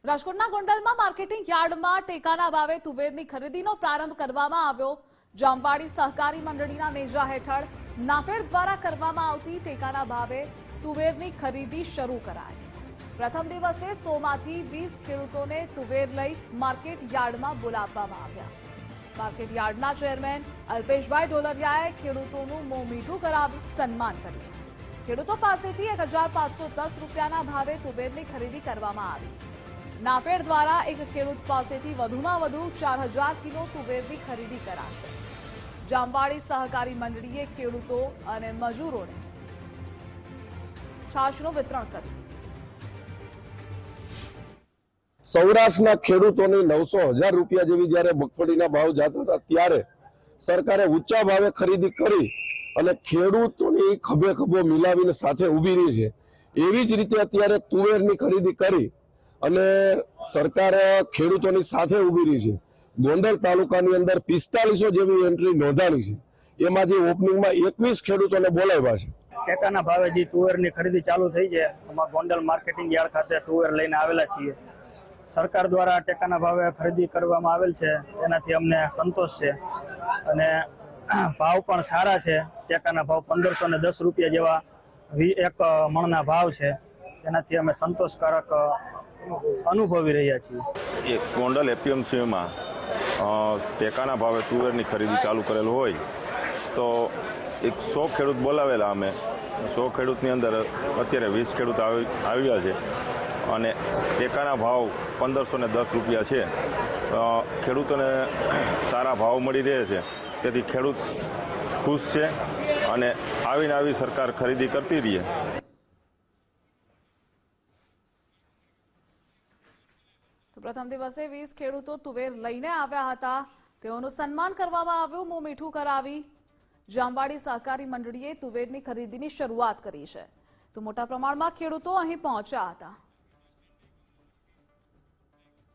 રાજકોટના ગોંડલમાં માર્કેટિંગ યાર્ડમાં ટેકાના ભાવે તુવેરની ખરીદીનો પ્રારંભ કરવામાં આવ્યો। જામવાડી સહકારી મંડળીના નેજા હેઠળ નાફેડ દ્વારા કરવામાં આવતી ટેકાના ભાવે તુવેરની ખરીદી શરૂ કરાઈ। પ્રથમ દિવસે 100 માંથી 20 ખેડૂતોને તુવેર લઈ માર્કેટ યાર્ડમાં બોલાવવામાં આવ્યા। માર્કેટ યાર્ડના ચેરમેન અલ્પેશભાઈ ઢોલરિયાએ ખેડૂતોનું મોં મીઠું કરાવી સન્માન કર્યું। ખેડૂતો પાસેથી 1510 રૂપિયાના ભાવે તુવેરની ખરીદી કરવામાં આવી। નાફેડ દ્વારા એક ખેડૂત પાસેથી વધુમાં વધુ 4000 કિલો તુવેરની ખરીદી કરાશે। જામવાડી સહકારી મંડળીએ ખેડૂતો અને મજૂરોને છાશનું વિતરણ કર્યું। સૌરાષ્ટ્રના ખેડૂતોની 900,000 રૂપિયા જેવી જ્યારે મગફળીના ભાવ જતા હતા ત્યારે સરકારે ઊંચા ભાવે ખરીદી કરી અને ખેડૂતોની ખભે ખભો મિલાવીને સાથે ઊભી રહી છે। એવી જ રીતે અત્યારે તુવેરની ખરીદી કરી અને સરકારે ખેડૂતોની સાથે ઊભી રહી છે। ગોંડલ તાલુકાની અંદર 4500 જેવી એન્ટ્રી નોંધાણી છે। એમાં જે ઓપનિંગમાં 21 ખેડૂતોને બોલાવ્યા છે। ટેકાના ભાવે જે તુવેરની ખરીદી ચાલુ થઈ છે, અમારા ગોંડલ માર્કેટિંગ યાર્ડ ખાતે તુવેર લઈને આવેલા છીએ। સરકાર દ્વારા ટેકાના ભાવે ખરીદી કરવામાં આવેલ છે, એનાથી અમને સંતોષ છે અને ભાવ પણ સારા છે। ટેકાના ભાવ 1510 રૂપિયા જેવા એક મણના ભાવ છે, તેનાથી અમે સંતોષકારક અનુભવી રહ્યા છીએ। ગોંડલ એપીએમસીમાં ટેકાના ભાવે તુવેરની ખરીદી ચાલુ કરેલ હોય તો 100 ખેડૂત બોલાવેલા। અમે 100 ખેડૂતની અંદર અત્યારે 20 ખેડૂત આવ્યા છે અને ટેકાના ભાવ 1510 રૂપિયા છે। ખેડૂતોને સારા ભાવ મળી રહે છે, તેથી ખેડૂત ખુશ છે અને આવીને આવી સરકાર ખરીદી કરતી રહે। પ્રથમ દિવસે 20 ખેડૂતો તુવેર લઈને આવ્યા હતા, તેઓનું સન્માન કરવામાં આવ્યું, મોં મીઠું કરાવી। જામવાડી સહકારી મંડળીએ તુવેરની ખરીદીની શરૂઆત કરી છે, તો મોટા પ્રમાણમાં ખેડૂતો અહીં પહોંચ્યા હતા।